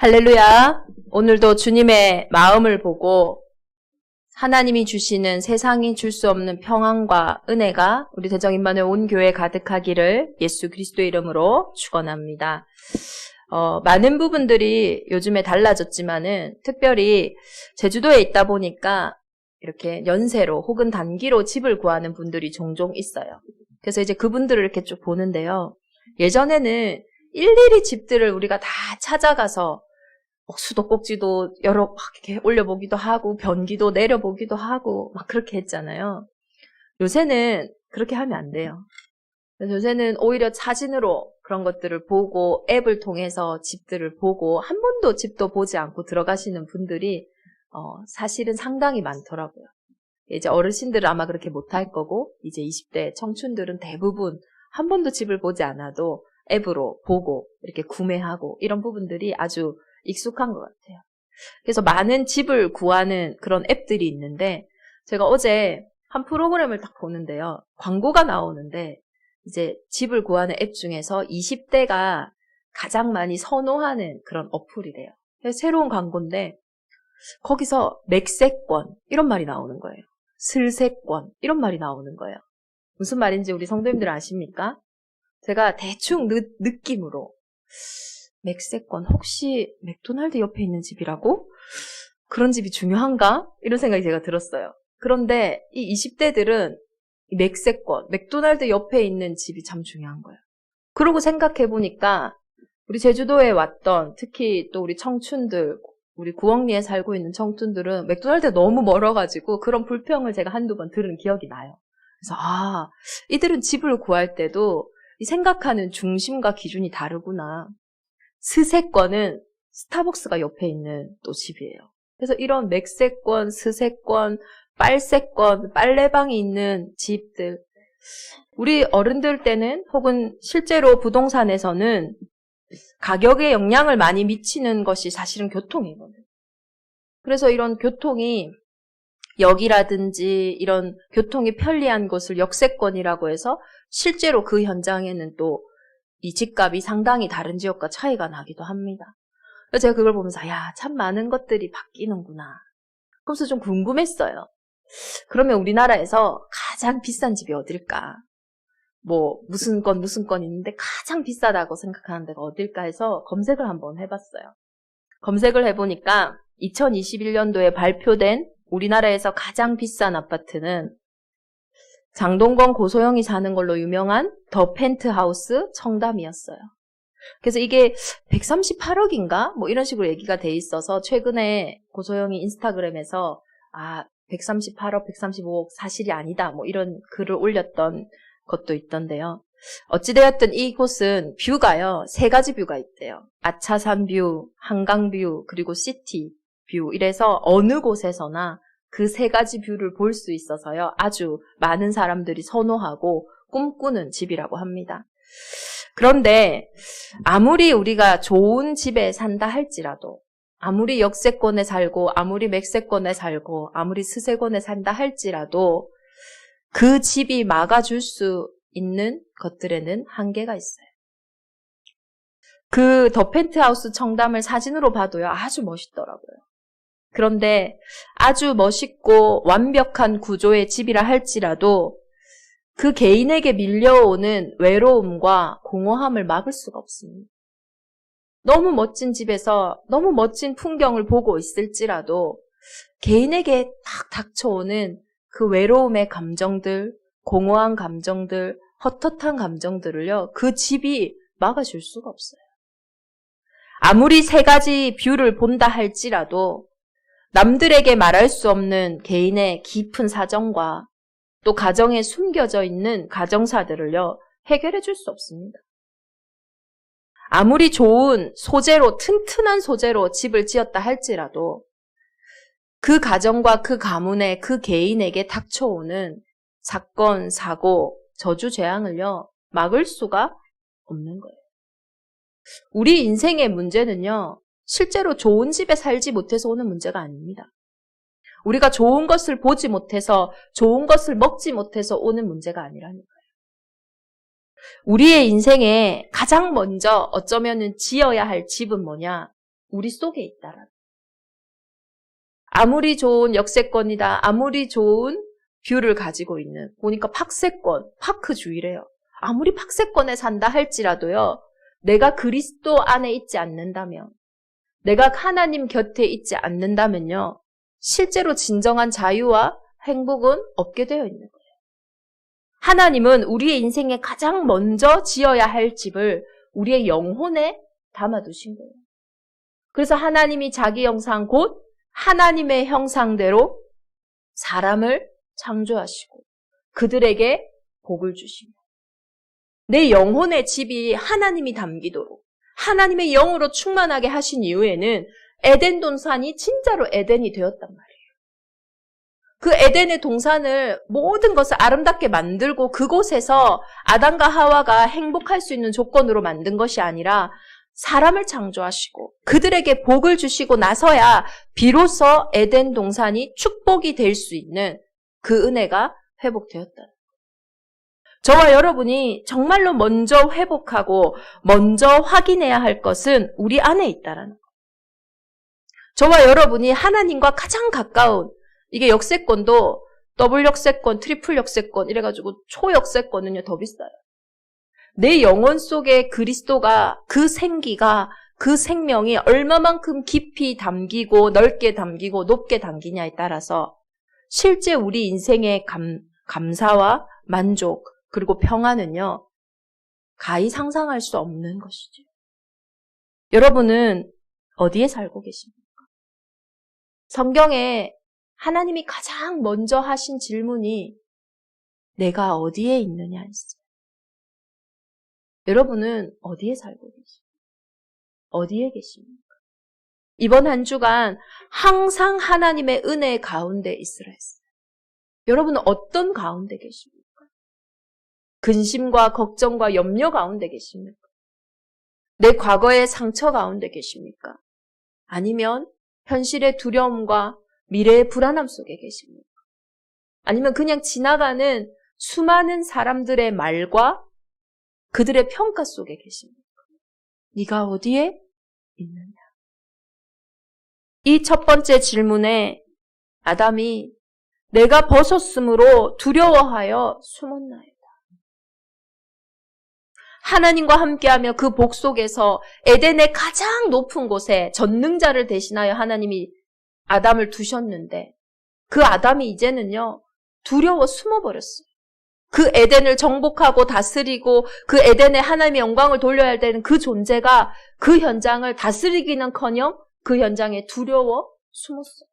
할렐루야. 오늘도 주님의 마음을 보고 하나님이 주시는 세상이 줄 수 없는 평안과 은혜가 우리 대정인만의 온 교회에 가득하기를 예수 그리스도의 이름으로 축원합니다. 많은 부분들이 요즘에 달라졌지만은 특별히 제주도에 있다 보니까 이렇게 연세로 혹은 단기로 집을 구하는 분들이 종종 있어요. 그래서 이제 그분들을 이렇게 쭉 보는데요. 예전에는 일일이 집들을 우리가 다 찾아가서 수도꼭지도 여러 막 이렇게 올려보기도 하고 변기도 내려보기도 하고 막 그렇게 했잖아요. 요새는 그렇게 하면 안 돼요. 그래서 요새는 오히려 사진으로 그런 것들을 보고 앱을 통해서 집들을 보고 한 번도 집도 보지 않고 들어가시는 분들이 사실은 상당히 많더라고요. 이제 어르신들은 아마 그렇게 못할 거고 이제 20대 청춘들은 대부분 한 번도 집을 보지 않아도 앱으로 보고 이렇게 구매하고 이런 부분들이 아주 익숙한 것 같아요. 그래서 많은 집을 구하는 그런 앱들이 있는데 제가 어제 한 프로그램을 딱 보는데요. 광고가 나오는데 이제 집을 구하는 앱 중에서 20대가 가장 많이 선호하는 그런 어플이래요. 새로운 광고인데 거기서 맥세권 이런 말이 나오는 거예요. 슬세권 이런 말이 나오는 거예요. 무슨 말인지 우리 성도님들 아십니까? 제가 대충 느낌으로 맥세권 혹시 맥도날드 옆에 있는 집이라고? 그런 집이 중요한가? 이런 생각이 제가 들었어요. 그런데 이 20대들은 이 맥세권, 맥도날드 옆에 있는 집이 참 중요한 거예요. 그러고 생각해보니까 우리 제주도에 왔던 특히 또 우리 청춘들, 우리 구억리에 살고 있는 청춘들은 맥도날드가 너무 멀어가지고 그런 불평을 제가 한두 번 들은 기억이 나요. 그래서 이들은 집을 구할 때도 이 생각하는 중심과 기준이 다르구나. 스세권은 스타벅스가 옆에 있는 또 집이에요. 그래서 이런 맥세권, 스세권, 빨세권, 빨래방이 있는 집들. 우리 어른들 때는 혹은 실제로 부동산에서는 가격에 영향을 많이 미치는 것이 사실은 교통이거든요. 그래서 이런 교통이 역이라든지 이런 교통이 편리한 곳을 역세권이라고 해서 실제로 그 현장에는 또 이 집값이 상당히 다른 지역과 차이가 나기도 합니다. 그래서 제가 그걸 보면서 참 많은 것들이 바뀌는구나. 그래서 좀 궁금했어요. 그러면 우리나라에서 가장 비싼 집이 어딜까? 무슨 건 있는데 가장 비싸다고 생각하는 데가 어딜까 해서 검색을 한번 해봤어요. 검색을 해보니까 2021년도에 발표된 우리나라에서 가장 비싼 아파트는 장동건 고소영이 사는 걸로 유명한 더 펜트하우스 청담이었어요. 그래서 이게 138억인가? 이런 식으로 얘기가 돼 있어서 최근에 고소영이 인스타그램에서 138억, 135억 사실이 아니다. 이런 글을 올렸던 것도 있던데요. 어찌되었든 이곳은 뷰가요. 3가지 뷰가 있대요. 아차산 뷰, 한강 뷰, 그리고 시티 뷰. 이래서 어느 곳에서나 그 3가지 뷰를 볼 수 있어서요. 아주 많은 사람들이 선호하고 꿈꾸는 집이라고 합니다. 그런데 아무리 우리가 좋은 집에 산다 할지라도 아무리 역세권에 살고 아무리 맥세권에 살고 아무리 스세권에 산다 할지라도 그 집이 막아줄 수 있는 것들에는 한계가 있어요. 그 더 펜트하우스 청담을 사진으로 봐도요. 아주 멋있더라고요. 그런데 아주 멋있고 완벽한 구조의 집이라 할지라도 그 개인에게 밀려오는 외로움과 공허함을 막을 수가 없습니다. 너무 멋진 집에서 너무 멋진 풍경을 보고 있을지라도 개인에게 딱 닥쳐오는 그 외로움의 감정들, 공허한 감정들, 헛헛한 감정들을요, 그 집이 막아줄 수가 없어요. 아무리 3가지 뷰를 본다 할지라도 남들에게 말할 수 없는 개인의 깊은 사정과 또 가정에 숨겨져 있는 가정사들을요, 해결해 줄 수 없습니다. 아무리 좋은 소재로, 튼튼한 소재로 집을 지었다 할지라도 그 가정과 그 가문의 그 개인에게 닥쳐오는 사건, 사고, 저주, 재앙을요, 막을 수가 없는 거예요. 우리 인생의 문제는요, 실제로 좋은 집에 살지 못해서 오는 문제가 아닙니다. 우리가 좋은 것을 보지 못해서, 좋은 것을 먹지 못해서 오는 문제가 아니라니까요. 우리의 인생에 가장 먼저 어쩌면은 지어야 할 집은 뭐냐? 우리 속에 있다라는. 아무리 좋은 역세권이다, 아무리 좋은 뷰를 가지고 있는, 보니까 팍세권, 파크주의래요. 아무리 팍세권에 산다 할지라도요, 내가 그리스도 안에 있지 않는다면, 내가 하나님 곁에 있지 않는다면요, 실제로 진정한 자유와 행복은 없게 되어 있는 거예요. 하나님은 우리의 인생에 가장 먼저 지어야 할 집을 우리의 영혼에 담아두신 거예요. 그래서 하나님이 자기 형상 곧 하나님의 형상대로 사람을 창조하시고 그들에게 복을 주시며 내 영혼의 집이 하나님이 담기도록 하나님의 영으로 충만하게 하신 이후에는 에덴 동산이 진짜로 에덴이 되었단 말이에요. 그 에덴의 동산을 모든 것을 아름답게 만들고 그곳에서 아담과 하와가 행복할 수 있는 조건으로 만든 것이 아니라 사람을 창조하시고 그들에게 복을 주시고 나서야 비로소 에덴 동산이 축복이 될 수 있는 그 은혜가 회복되었다. 저와 여러분이 정말로 먼저 회복하고 먼저 확인해야 할 것은 우리 안에 있다라는 것. 저와 여러분이 하나님과 가장 가까운 이게 역세권도 더블 역세권, 트리플 역세권 이래가지고 초역세권은요 더 비싸요. 내 영혼 속에 그리스도가 그 생기가 그 생명이 얼마만큼 깊이 담기고 넓게 담기고 높게 담기냐에 따라서 실제 우리 인생의 감사와 만족 그리고 평안은요 가히 상상할 수 없는 것이죠. 여러분은 어디에 살고 계십니까? 성경에 하나님이 가장 먼저 하신 질문이 내가 어디에 있느냐 했어요. 여러분은 어디에 살고 계십니까? 어디에 계십니까? 이번 한 주간 항상 하나님의 은혜 가운데 있으라 했어요. 여러분은 어떤 가운데 계십니까? 근심과 걱정과 염려 가운데 계십니까? 내 과거의 상처 가운데 계십니까? 아니면 현실의 두려움과 미래의 불안함 속에 계십니까? 아니면 그냥 지나가는 수많은 사람들의 말과 그들의 평가 속에 계십니까? 네가 어디에 있느냐? 이 첫 번째 질문에 아담이 내가 벗었으므로 두려워하여 숨었나이다. 하나님과 함께하며 그 복 속에서 에덴의 가장 높은 곳에 전능자를 대신하여 하나님이 아담을 두셨는데 그 아담이 이제는요 두려워 숨어버렸어요. 그 에덴을 정복하고 다스리고 그 에덴에 하나님의 영광을 돌려야 되는 그 존재가 그 현장을 다스리기는커녕 그 현장에 두려워 숨었어요.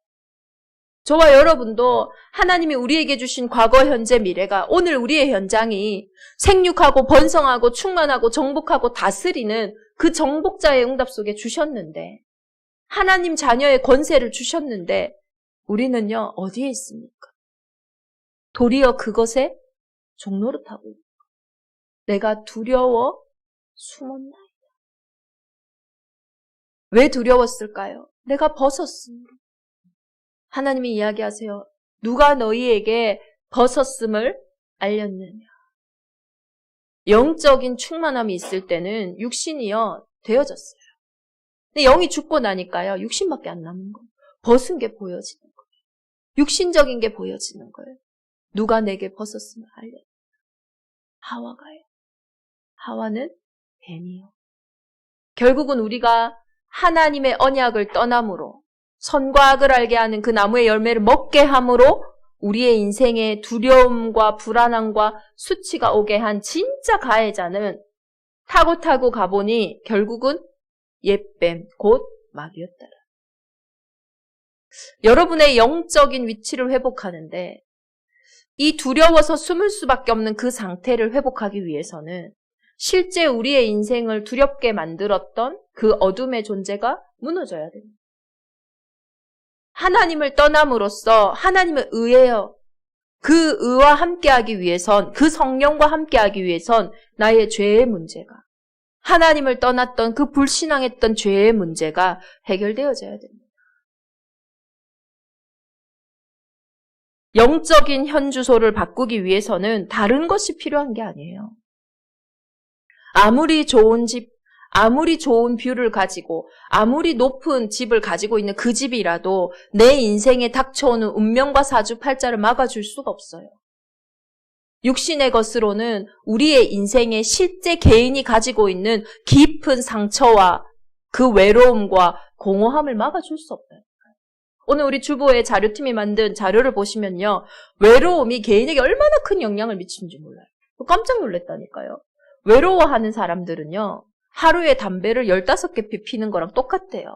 저와 여러분도 하나님이 우리에게 주신 과거, 현재, 미래가 오늘 우리의 현장이 생육하고 번성하고 충만하고 정복하고 다스리는 그 정복자의 응답 속에 주셨는데 하나님 자녀의 권세를 주셨는데 우리는요 어디에 있습니까? 도리어 그것에 종노릇하고 있는 것. 내가 두려워 숨었나이다. 왜 두려웠을까요? 내가 벗었습니다. 하나님이 이야기하세요. 누가 너희에게 벗었음을 알렸느냐. 영적인 충만함이 있을 때는 육신이요 되어졌어요. 근데 영이 죽고 나니까요 육신밖에 안 남은 거예요. 벗은 게 보여지는 거예요. 육신적인 게 보여지는 거예요. 누가 내게 벗었음을 알렸느냐. 하와가요. 하와는 뱀이요. 결국은 우리가 하나님의 언약을 떠남으로 선과 악을 알게 하는 그 나무의 열매를 먹게 함으로 우리의 인생에 두려움과 불안함과 수치가 오게 한 진짜 가해자는 타고 가보니 결국은 옛뱀 곧 마귀였더라. 여러분의 영적인 위치를 회복하는데 이 두려워서 숨을 수밖에 없는 그 상태를 회복하기 위해서는 실제 우리의 인생을 두렵게 만들었던 그 어둠의 존재가 무너져야 됩니다. 하나님을 떠남으로써 하나님은 의예요. 그 의와 함께하기 위해선 그 성령과 함께하기 위해선 나의 죄의 문제가 하나님을 떠났던 그 불신앙했던 죄의 문제가 해결되어져야 됩니다. 영적인 현주소를 바꾸기 위해서는 다른 것이 필요한 게 아니에요. 아무리 좋은 집, 아무리 좋은 뷰를 가지고 아무리 높은 집을 가지고 있는 그 집이라도 내 인생에 닥쳐오는 운명과 사주팔자를 막아줄 수가 없어요. 육신의 것으로는 우리의 인생에 실제 개인이 가지고 있는 깊은 상처와 그 외로움과 공허함을 막아줄 수 없다니까요. 오늘 우리 주보의 자료팀이 만든 자료를 보시면요. 외로움이 개인에게 얼마나 큰 영향을 미치는지 몰라요. 깜짝 놀랐다니까요. 외로워하는 사람들은요. 하루에 담배를 15개 피는 거랑 똑같대요.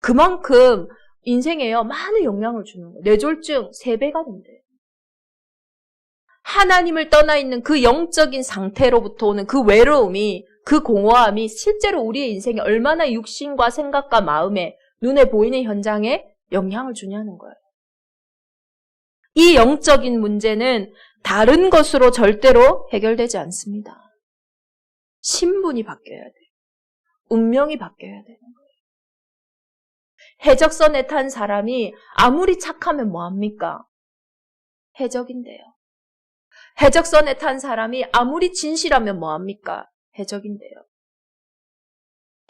그만큼 인생에요. 많은 영향을 주는 거예요. 뇌졸중 3배가 된대요. 하나님을 떠나 있는 그 영적인 상태로부터 오는 그 외로움이, 그 공허함이 실제로 우리의 인생에 얼마나 육신과 생각과 마음에, 눈에 보이는 현장에 영향을 주냐는 거예요. 이 영적인 문제는 다른 것으로 절대로 해결되지 않습니다. 신분이 바뀌어야 돼요. 운명이 바뀌어야 되는 거예요. 해적선에 탄 사람이 아무리 착하면 뭐합니까? 해적인데요. 해적선에 탄 사람이 아무리 진실하면 뭐합니까? 해적인데요.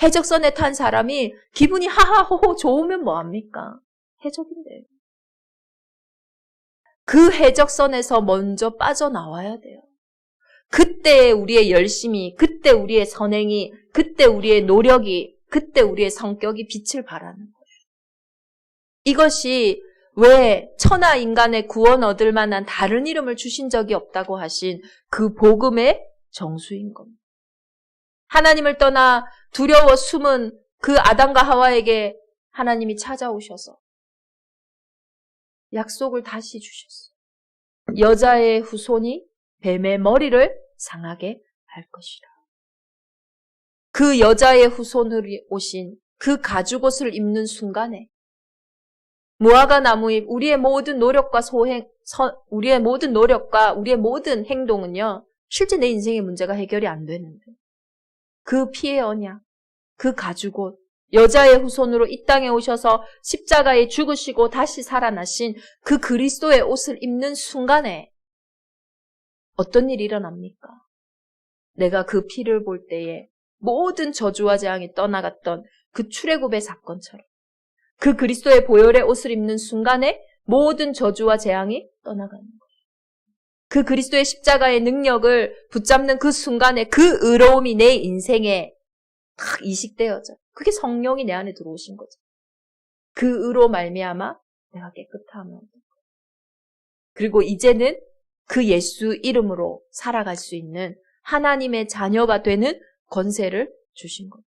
해적선에 탄 사람이 기분이 하하호호 좋으면 뭐합니까? 해적인데요. 그 해적선에서 먼저 빠져나와야 돼요. 그때 우리의 열심이, 그때 우리의 선행이, 그때 우리의 노력이, 그때 우리의 성격이 빛을 발하는 거예요. 이것이 왜 천하 인간의 구원 얻을 만한 다른 이름을 주신 적이 없다고 하신 그 복음의 정수인 겁니다. 하나님을 떠나 두려워 숨은 그 아담과 하와에게 하나님이 찾아오셔서 약속을 다시 주셨어요. 여자의 후손이 뱀의 머리를 상하게 할 것이라. 그 여자의 후손으로 오신 그 가죽옷을 입는 순간에 무화과 나무잎, 우리의 모든 노력과 우리의 모든 노력과 우리의 모든 행동은요, 실제 내 인생의 문제가 해결이 안 되는데, 그 피의 언약, 그 가죽옷, 여자의 후손으로 이 땅에 오셔서 십자가에 죽으시고 다시 살아나신 그 그리스도의 옷을 입는 순간에 어떤 일이 일어납니까? 내가 그 피를 볼 때에 모든 저주와 재앙이 떠나갔던 그 출애굽의 사건처럼 그 그리스도의 보혈의 옷을 입는 순간에 모든 저주와 재앙이 떠나가는 거예요. 그 그리스도의 십자가의 능력을 붙잡는 그 순간에 그 의로움이 내 인생에 딱 이식되어져. 그게 성령이 내 안에 들어오신 거죠. 그 의로 말미암아 내가 깨끗함을. 그리고 이제는 그 예수 이름으로 살아갈 수 있는 하나님의 자녀가 되는 권세를 주신 겁니다.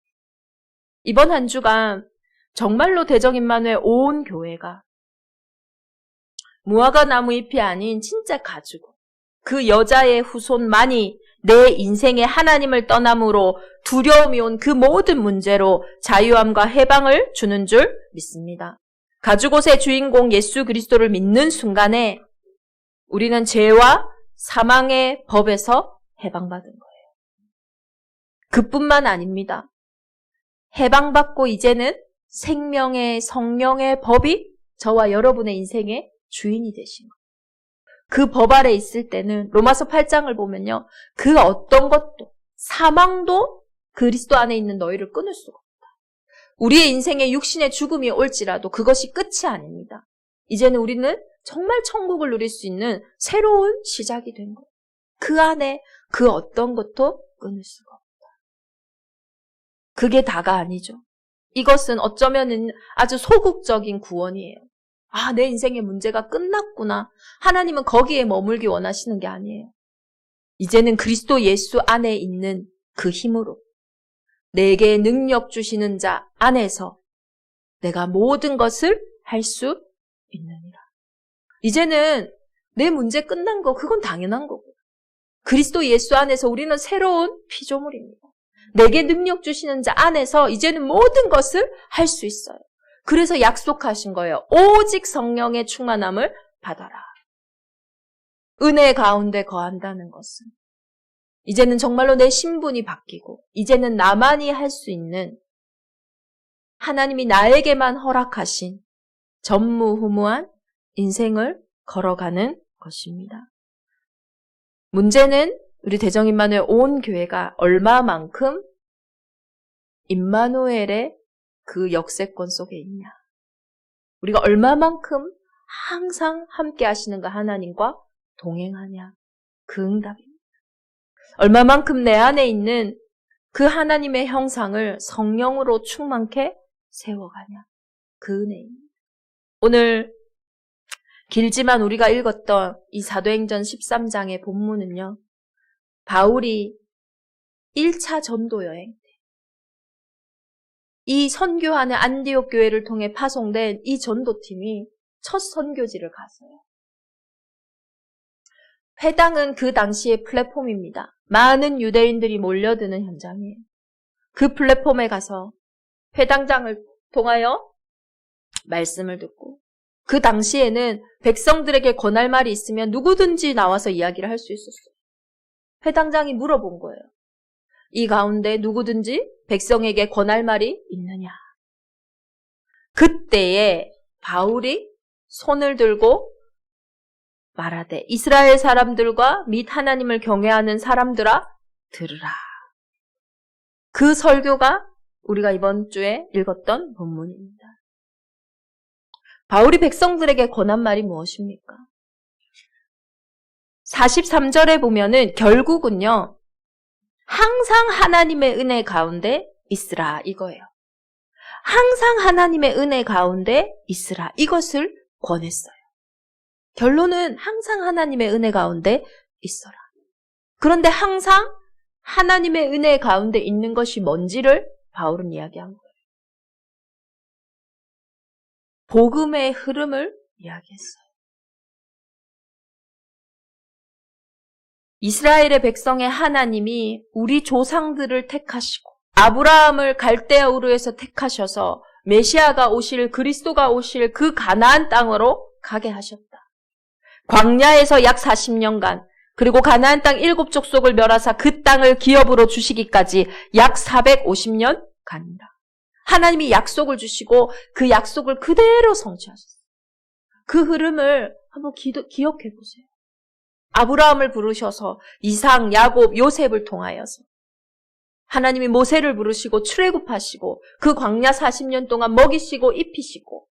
이번 한 주간 정말로 대정 임마누엘 온 교회가 무화과 나무 잎이 아닌 진짜 가지고 그 여자의 후손만이 내 인생에 하나님을 떠남으로 두려움이 온 그 모든 문제로 자유함과 해방을 주는 줄 믿습니다. 가죽옷의 주인공 예수 그리스도를 믿는 순간에 우리는 죄와 사망의 법에서 해방받은 거예요. 그뿐만 아닙니다. 해방받고 이제는 생명의 성령의 법이 저와 여러분의 인생의 주인이 되신 거예요. 그 법 아래 있을 때는 로마서 8장을 보면요. 그 어떤 것도 사망도 그리스도 안에 있는 너희를 끊을 수가 없다. 우리의 인생에 육신의 죽음이 올지라도 그것이 끝이 아닙니다. 이제는 우리는 정말 천국을 누릴 수 있는 새로운 시작이 된 거예요. 그 안에 그 어떤 것도 끊을 수가 없다. 그게 다가 아니죠. 이것은 어쩌면 아주 소극적인 구원이에요. 아, 내 인생의 문제가 끝났구나. 하나님은 거기에 머물기 원하시는 게 아니에요. 이제는 그리스도 예수 안에 있는 그 힘으로 내게 능력 주시는 자 안에서 내가 모든 것을 할 수 있느니라. 이제는 내 문제 끝난 거 그건 당연한 거고 그리스도 예수 안에서 우리는 새로운 피조물입니다. 내게 능력 주시는 자 안에서 이제는 모든 것을 할 수 있어요. 그래서 약속하신 거예요. 오직 성령의 충만함을 받아라. 은혜 가운데 거한다는 것은 이제는 정말로 내 신분이 바뀌고 이제는 나만이 할 수 있는 하나님이 나에게만 허락하신 전무후무한 인생을 걸어가는 것입니다. 문제는 우리 대정 임마누엘 온 교회가 얼마만큼 임마누엘의 그 역세권 속에 있냐. 우리가 얼마만큼 항상 함께 하시는 그 하나님과 동행하냐. 그 응답입니다. 얼마만큼 내 안에 있는 그 하나님의 형상을 성령으로 충만케 세워가냐. 그 은혜입니다. 오늘 길지만 우리가 읽었던 이 사도행전 13장의 본문은요. 바울이 1차 전도 여행 때 이 선교하는 안디옥 교회를 통해 파송된 이 전도팀이 첫 선교지를 갔어요. 회당은 그 당시의 플랫폼입니다. 많은 유대인들이 몰려드는 현장이에요. 그 플랫폼에 가서 회당장을 통하여 말씀을 듣고 그 당시에는 백성들에게 권할 말이 있으면 누구든지 나와서 이야기를 할 수 있었어요. 회당장이 물어본 거예요. 이 가운데 누구든지 백성에게 권할 말이 있느냐. 그때에 바울이 손을 들고 말하되 이스라엘 사람들과 및 하나님을 경외하는 사람들아 들으라. 그 설교가 우리가 이번 주에 읽었던 본문입니다. 바울이 백성들에게 권한 말이 무엇입니까? 43절에 보면은 결국은요. 항상 하나님의 은혜 가운데 있으라 이거예요. 항상 하나님의 은혜 가운데 있으라 이것을 권했어요. 결론은 항상 하나님의 은혜 가운데 있어라. 그런데 항상 하나님의 은혜 가운데 있는 것이 뭔지를 바울은 이야기한 거예요. 복음의 흐름을 이야기했어요. 이스라엘의 백성의 하나님이 우리 조상들을 택하시고 아브라함을 갈대아 우르에서 택하셔서 메시아가 오실 그리스도가 오실 그 가나안 땅으로 가게 하셨다. 광야에서 약 40년간 그리고 가나안 땅 7족속을 멸하사 그 땅을 기업으로 주시기까지 약 450년간이라. 하나님이 약속을 주시고 그 약속을 그대로 성취하셨어요. 그 흐름을 한번 기억해 보세요. 아브라함을 부르셔서 이삭, 야곱, 요셉을 통하여서 하나님이 모세를 부르시고 출애굽하시고 그 광야 40년 동안 먹이시고 입히시고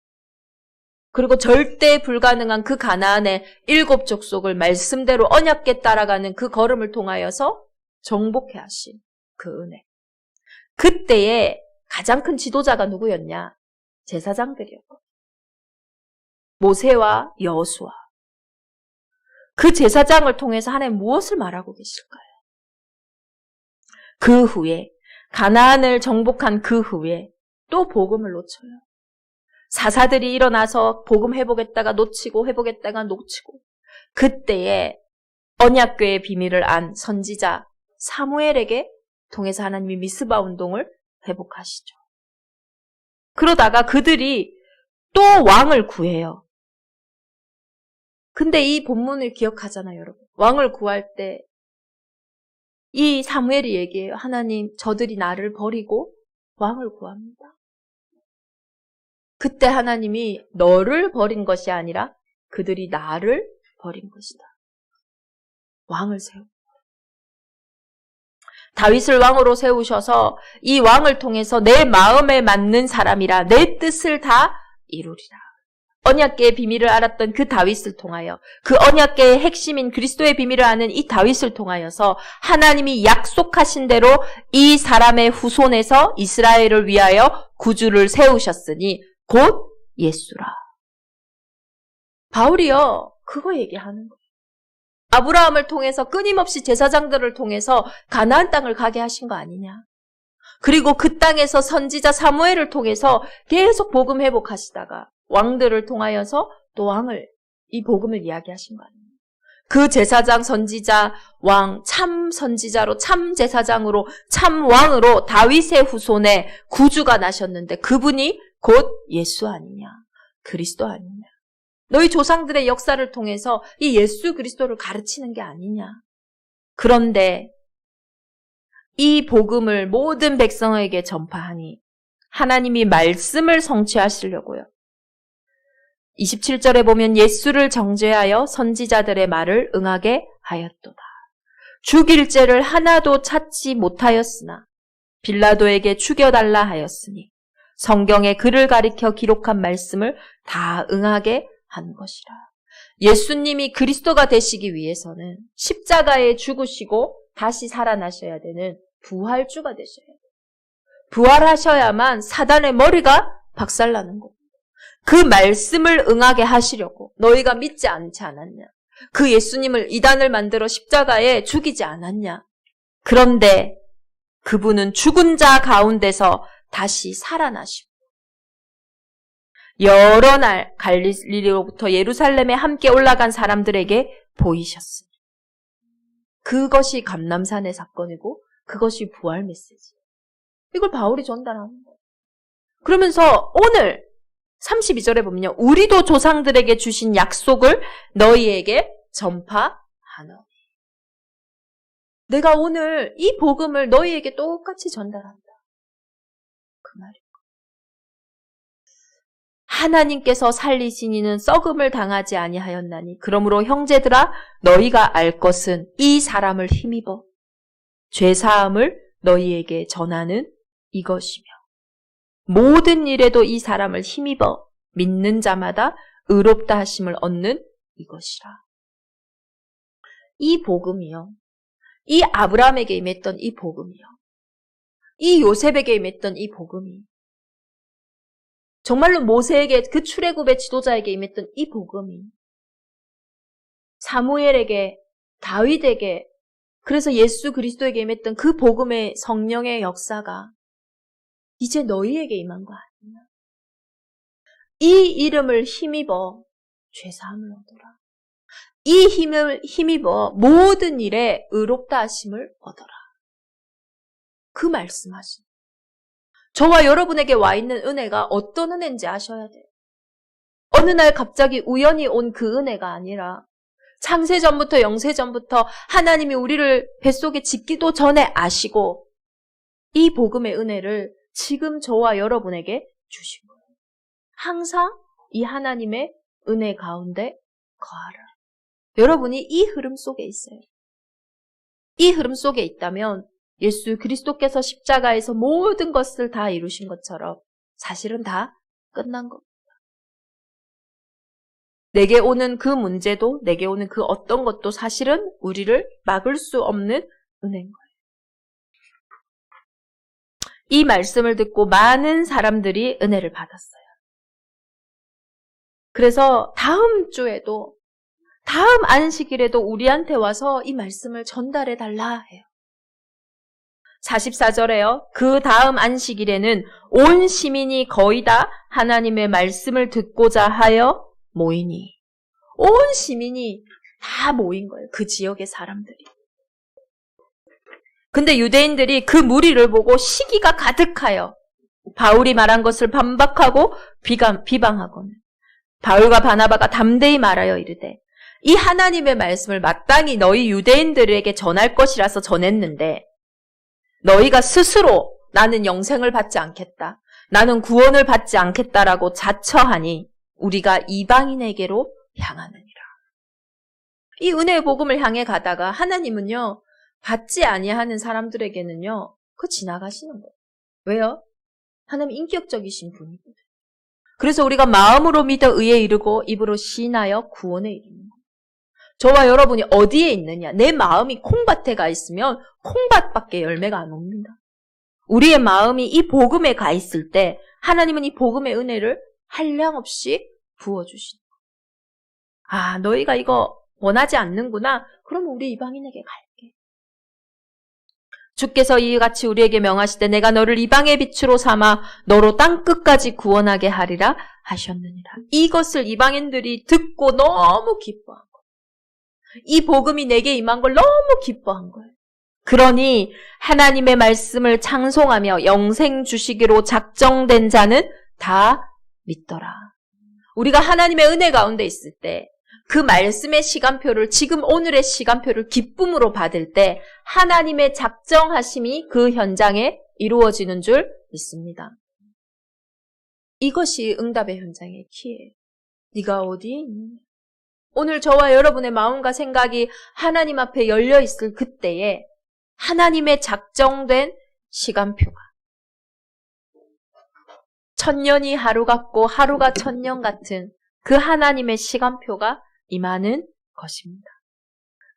그리고 절대 불가능한 그 가나안의 7족속을 말씀대로 언약궤 따라가는 그 걸음을 통하여서 정복해 하신 그 은혜. 그때에 가장 큰 지도자가 누구였냐? 제사장들이었고 모세와 여호수아. 그 제사장을 통해서 하나님 무엇을 말하고 계실까요? 그 후에 가나안을 정복한 그 후에 또 복음을 놓쳐요. 사사들이 일어나서 복음 회복했다가 놓치고 회복했다가 놓치고 그때에 언약궤의 비밀을 안 선지자 사무엘에게 통해서 하나님이 미스바 운동을 회복하시죠. 그러다가 그들이 또 왕을 구해요. 근데 이 본문을 기억하잖아요, 여러분. 왕을 구할 때 이 사무엘이 얘기해요. 하나님, 저들이 나를 버리고 왕을 구합니다. 그때 하나님이 너를 버린 것이 아니라 그들이 나를 버린 것이다. 왕을 세우고 다윗을 왕으로 세우셔서 이 왕을 통해서 내 마음에 맞는 사람이라 내 뜻을 다 이루리라. 언약궤의 비밀을 알았던 그 다윗을 통하여 그 언약궤의 핵심인 그리스도의 비밀을 아는 이 다윗을 통하여서 하나님이 약속하신 대로 이 사람의 후손에서 이스라엘을 위하여 구주를 세우셨으니 곧 예수라. 바울이요 그거 얘기하는 거예요. 아브라함을 통해서 끊임없이 제사장들을 통해서 가나안 땅을 가게 하신 거 아니냐. 그리고 그 땅에서 선지자 사무엘을 통해서 계속 복음 회복하시다가 왕들을 통하여서 또 왕을 이 복음을 이야기하신 거 아니에요. 그 제사장, 선지자, 왕, 참 선지자로, 참 제사장으로, 참 왕으로 다윗의 후손에 구주가 나셨는데 그분이 곧 예수 아니냐, 그리스도 아니냐. 너희 조상들의 역사를 통해서 이 예수 그리스도를 가르치는 게 아니냐. 그런데 이 복음을 모든 백성에게 전파하니 하나님이 말씀을 성취하시려고요. 27절에 보면 예수를 정죄하여 선지자들의 말을 응하게 하였도다. 죽일 죄를 하나도 찾지 못하였으나 빌라도에게 죽여달라 하였으니 성경에 그를 가리켜 기록한 말씀을 다 응하게 한 것이라. 예수님이 그리스도가 되시기 위해서는 십자가에 죽으시고 다시 살아나셔야 되는 부활주가 되셔야 돼요. 부활하셔야만 사단의 머리가 박살나는 겁니다. 그 말씀을 응하게 하시려고 너희가 믿지 않지 않았냐? 그 예수님을 이단을 만들어 십자가에 죽이지 않았냐? 그런데 그분은 죽은 자 가운데서 다시 살아나시고 여러 날 갈릴리로부터 예루살렘에 함께 올라간 사람들에게 보이셨습니다. 그것이 감람산의 사건이고 그것이 부활 메시지. 이걸 바울이 전달하는 거예요. 그러면서 오늘 32절에 보면요. 우리도 조상들에게 주신 약속을 너희에게 전파하노니. 내가 오늘 이 복음을 너희에게 똑같이 전달한다. 그 말이에요. 하나님께서 살리신 이는 썩음을 당하지 아니하였나니 그러므로 형제들아 너희가 알 것은 이 사람을 힘입어 죄사함을 너희에게 전하는 이것이며 모든 일에도 이 사람을 힘입어 믿는 자마다 의롭다 하심을 얻는 이것이라. 이 복음이요. 이 아브라함에게 임했던 이 복음이요. 이 요셉에게 임했던 이 복음이 정말로 모세에게 그 출애굽의 지도자에게 임했던 이 복음이 사무엘에게 다윗에게 그래서 예수 그리스도에게 임했던 그 복음의 성령의 역사가 이제 너희에게 임한 거 아니냐. 이 이름을 힘입어 죄사함을 얻어라. 이 힘을 힘입어 모든 일에 의롭다 하심을 얻어라. 그 말씀하신 저와 여러분에게 와 있는 은혜가 어떤 은혜인지 아셔야 돼요. 어느 날 갑자기 우연히 온 그 은혜가 아니라 창세전부터 영세전부터 하나님이 우리를 뱃속에 짓기도 전에 아시고 이 복음의 은혜를 지금 저와 여러분에게 주신 거예요. 항상 이 하나님의 은혜 가운데 거하라. 여러분이 이 흐름 속에 있어요. 이 흐름 속에 있다면 예수 그리스도께서 십자가에서 모든 것을 다 이루신 것처럼 사실은 다 끝난 겁니다. 내게 오는 그 문제도 내게 오는 그 어떤 것도 사실은 우리를 막을 수 없는 은혜인 거예요. 이 말씀을 듣고 많은 사람들이 은혜를 받았어요. 그래서 다음 주에도 다음 안식일에도 우리한테 와서 이 말씀을 전달해 달라 해요. 44절에요. 그 다음 안식일에는 온 시민이 거의 다 하나님의 말씀을 듣고자 하여 모이니. 온 시민이 다 모인 거예요. 그 지역의 사람들이. 근데 유대인들이 그 무리를 보고 시기가 가득하여 바울이 말한 것을 반박하고 비방하고는 바울과 바나바가 담대히 말하여 이르되 이 하나님의 말씀을 마땅히 너희 유대인들에게 전할 것이라서 전했는데 너희가 스스로 나는 영생을 받지 않겠다. 나는 구원을 받지 않겠다라고 자처하니 우리가 이방인에게로 향하느니라. 이 은혜의 복음을 향해 가다가 하나님은요. 받지 아니하는 사람들에게는요. 그거 지나가시는 거예요. 왜요? 하나님 인격적이신 분이거든요. 그래서 우리가 마음으로 믿어 의에 이르고 입으로 시인하여 구원에 이르는 거예요. 저와 여러분이 어디에 있느냐? 내 마음이 콩밭에 가 있으면 콩밭밖에 열매가 안 옵니다. 우리의 마음이 이 복음에 가 있을 때 하나님은 이 복음의 은혜를 한량없이 부어주시는 거예요. 아, 너희가 이거 원하지 않는구나? 그러면 우리 이방인에게 갈게. 주께서 이같이 우리에게 명하시되 내가 너를 이방의 빛으로 삼아 너로 땅끝까지 구원하게 하리라 하셨느니라. 이것을 이방인들이 듣고 너무 기뻐한 거예요. 이 복음이 내게 임한 걸 너무 기뻐한 거예요. 그러니 하나님의 말씀을 찬송하며 영생 주시기로 작정된 자는 다 믿더라. 우리가 하나님의 은혜 가운데 있을 때 그 말씀의 시간표를 지금 오늘의 시간표를 기쁨으로 받을 때 하나님의 작정하심이 그 현장에 이루어지는 줄 믿습니다. 이것이 응답의 현장의 키예요. 네가 어디에 있느냐? 오늘 저와 여러분의 마음과 생각이 하나님 앞에 열려 있을 그때에 하나님의 작정된 시간표가 1000년이 하루 같고 하루가 1000년 같은 그 하나님의 시간표가 임하는 것입니다.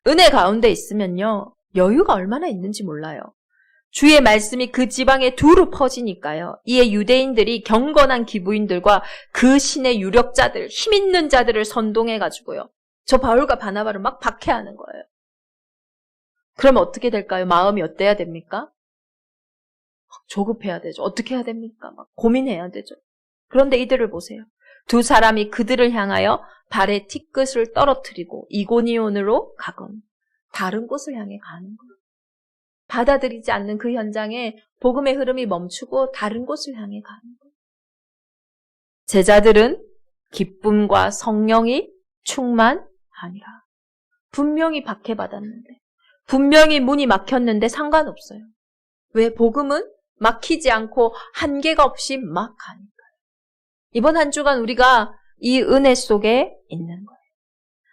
은혜 가운데 있으면요, 여유가 얼마나 있는지 몰라요. 주의 말씀이 그 지방에 두루 퍼지니까요. 이에 유대인들이 경건한 기부인들과 그 신의 유력자들, 힘 있는 자들을 선동해가지고요. 저 바울과 바나바를 막 박해하는 거예요. 그럼 어떻게 될까요? 마음이 어때야 됩니까? 조급해야 되죠. 어떻게 해야 됩니까? 막 고민해야 되죠. 그런데 이들을 보세요. 두 사람이 그들을 향하여 발에 티끝을 떨어뜨리고 이고니온으로 가건 다른 곳을 향해 가는 거예요. 받아들이지 않는 그 현장에 복음의 흐름이 멈추고 다른 곳을 향해 가는 거예요. 제자들은 기쁨과 성령이 충만하니라. 분명히 박해받았는데, 분명히 문이 막혔는데 상관없어요. 왜? 복음은 막히지 않고 한계가 없이 막 가니까요. 이번 한 주간 우리가 이 은혜 속에 있는 거예요.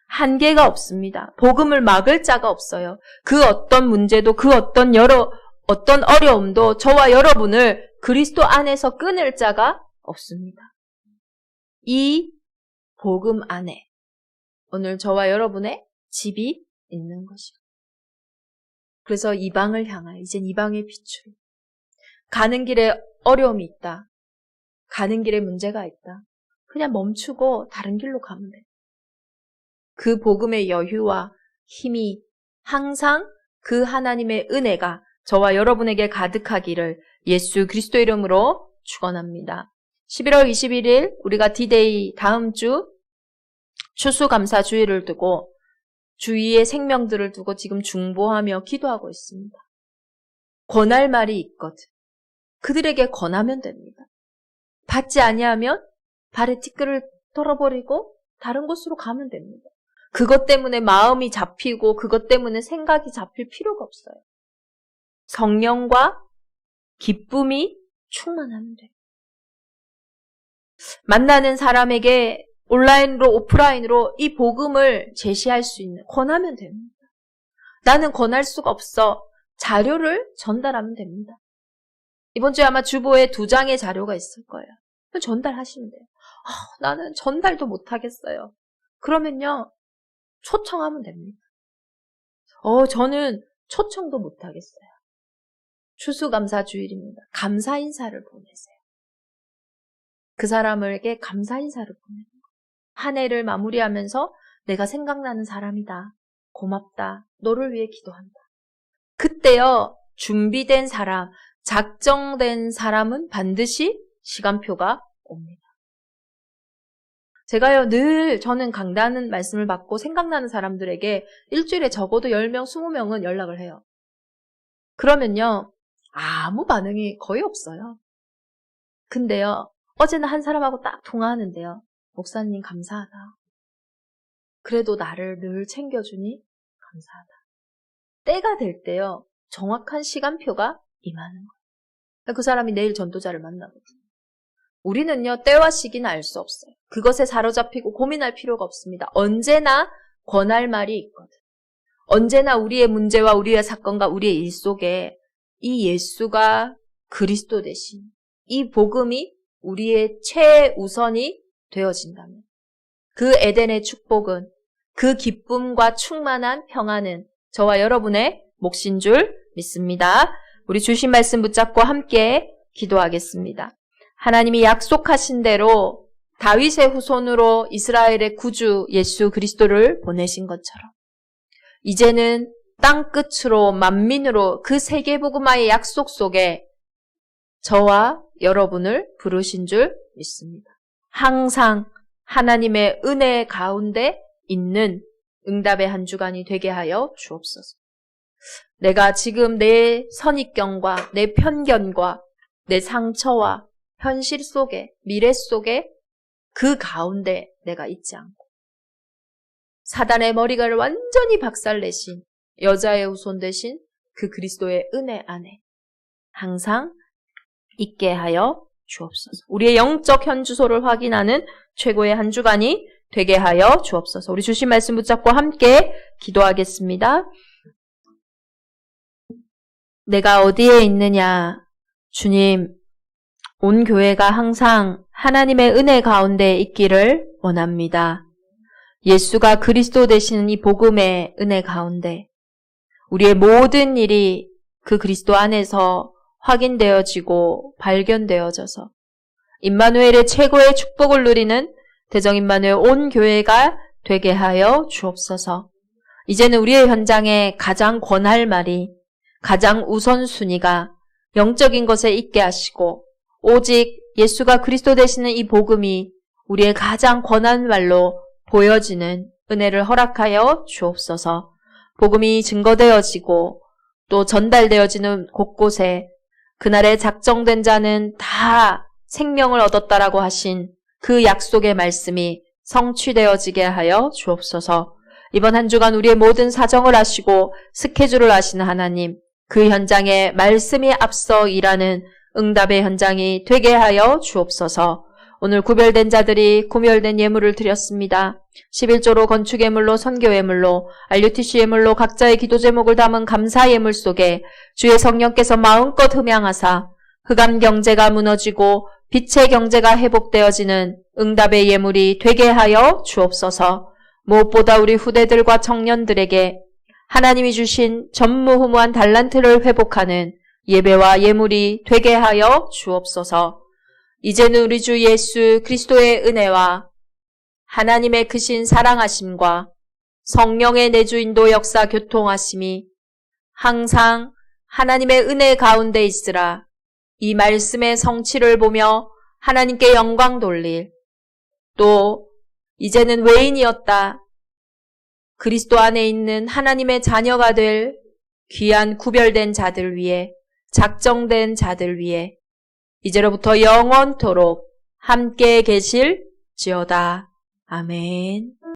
한계가 없습니다. 복음을 막을 자가 없어요. 그 어떤 문제도, 그 어떤 어려움도 저와 여러분을 그리스도 안에서 끊을 자가 없습니다. 이 복음 안에 오늘 저와 여러분의 집이 있는 것이요. 그래서 이방을 향하여 이젠 이방의 빛으로 가는 길에 어려움이 있다. 가는 길에 문제가 있다. 그냥 멈추고 다른 길로 가면 돼요. 그 복음의 여유와 힘이 항상 그 하나님의 은혜가 저와 여러분에게 가득하기를 예수 그리스도 이름으로 축원합니다. 11월 21일 우리가 D-Day 다음 주 추수감사주의를 두고 주위의 생명들을 두고 지금 중보하며 기도하고 있습니다. 권할 말이 있거든. 그들에게 권하면 됩니다. 받지 아니하면 발에 티끌을 털어버리고 다른 곳으로 가면 됩니다. 그것 때문에 마음이 잡히고 그것 때문에 생각이 잡힐 필요가 없어요. 성령과 기쁨이 충만하면 돼요. 만나는 사람에게 온라인으로 오프라인으로 이 복음을 제시할 수 있는, 권하면 됩니다. 나는 권할 수가 없어. 자료를 전달하면 됩니다. 이번 주에 아마 주보에 2장의 자료가 있을 거예요. 전달하시면 돼요. 나는 전달도 못하겠어요. 그러면요, 초청하면 됩니다. 저는 초청도 못하겠어요. 추수감사주일입니다. 감사 인사를 보내세요. 그 사람에게 감사 인사를 보내는 거예요. 한 해를 마무리하면서 내가 생각나는 사람이다. 고맙다. 너를 위해 기도한다. 그때요, 준비된 사람, 작정된 사람은 반드시 시간표가 옵니다. 제가요, 늘 저는 강단은 말씀을 받고 생각나는 사람들에게 일주일에 적어도 10명, 20명은 연락을 해요. 그러면요, 아무 반응이 거의 없어요. 근데요, 어제는 한 사람하고 딱 통화하는데요. 목사님 감사하다. 그래도 나를 늘 챙겨주니 감사하다. 때가 될 때요, 정확한 시간표가 임하는 거예요. 그 사람이 내일 전도자를 만나거든요. 우리는요, 때와 시기는 알 수 없어요. 그것에 사로잡히고 고민할 필요가 없습니다. 언제나 권할 말이 있거든. 언제나 우리의 문제와 우리의 사건과 우리의 일 속에 이 예수가 그리스도 되신 이 복음이 우리의 최우선이 되어진다면 그 에덴의 축복은, 그 기쁨과 충만한 평안은 저와 여러분의 몫인 줄 믿습니다. 우리 주신 말씀 붙잡고 함께 기도하겠습니다. 하나님이 약속하신 대로 다윗의 후손으로 이스라엘의 구주 예수 그리스도를 보내신 것처럼 이제는 땅끝으로 만민으로 그 세계복음화의 약속 속에 저와 여러분을 부르신 줄 믿습니다. 항상 하나님의 은혜 가운데 있는 응답의 한 주간이 되게 하여 주옵소서. 내가 지금 내 선입견과 내 편견과 내 상처와 현실 속에, 미래 속에 그 가운데 내가 있지 않고 사단의 머리가를 완전히 박살내신 여자의 후손 되신 그 그리스도의 은혜 안에 항상 있게 하여 주옵소서. 우리의 영적 현주소를 확인하는 최고의 한 주간이 되게 하여 주옵소서. 우리 주신 말씀 붙잡고 함께 기도하겠습니다. 내가 어디에 있느냐? 주님, 온 교회가 항상 하나님의 은혜 가운데 있기를 원합니다. 예수가 그리스도 되시는 이 복음의 은혜 가운데 우리의 모든 일이 그 그리스도 안에서 확인되어지고 발견되어져서 임마누엘의 최고의 축복을 누리는 대정 임마누엘 온 교회가 되게 하여 주옵소서. 이제는 우리의 현장에 가장 권할 말이, 가장 우선순위가 영적인 것에 있게 하시고 오직 예수가 그리스도 되시는 이 복음이 우리의 가장 권한 말로 보여지는 은혜를 허락하여 주옵소서. 복음이 증거되어지고 또 전달되어지는 곳곳에 그날에 작정된 자는 다 생명을 얻었다라고 하신 그 약속의 말씀이 성취되어지게 하여 주옵소서. 이번 한 주간 우리의 모든 사정을 아시고 스케줄을 아시는 하나님, 그 현장에 말씀이 앞서 일하는 응답의 현장이 되게 하여 주옵소서. 오늘 구별된 자들이 구별된 예물을 드렸습니다. 11조로 건축 예물로 선교 예물로 RUTC 예물로 각자의 기도 제목을 담은 감사 예물 속에 주의 성령께서 마음껏 흠양하사 흑암 경제가 무너지고 빛의 경제가 회복되어지는 응답의 예물이 되게 하여 주옵소서. 무엇보다 우리 후대들과 청년들에게 하나님이 주신 전무후무한 달란트를 회복하는 예배와 예물이 되게 하여 주옵소서. 이제는 우리 주 예수 그리스도의 은혜와 하나님의 크신 사랑하심과 성령의 내주인도 역사 교통하심이 항상 하나님의 은혜 가운데 있으라. 이 말씀의 성취를 보며 하나님께 영광 돌릴, 또 이제는 외인이었다 그리스도 안에 있는 하나님의 자녀가 될 귀한 구별된 자들 위해, 작정된 자들 위해 이제로부터 영원토록 함께 계실지어다. 아멘.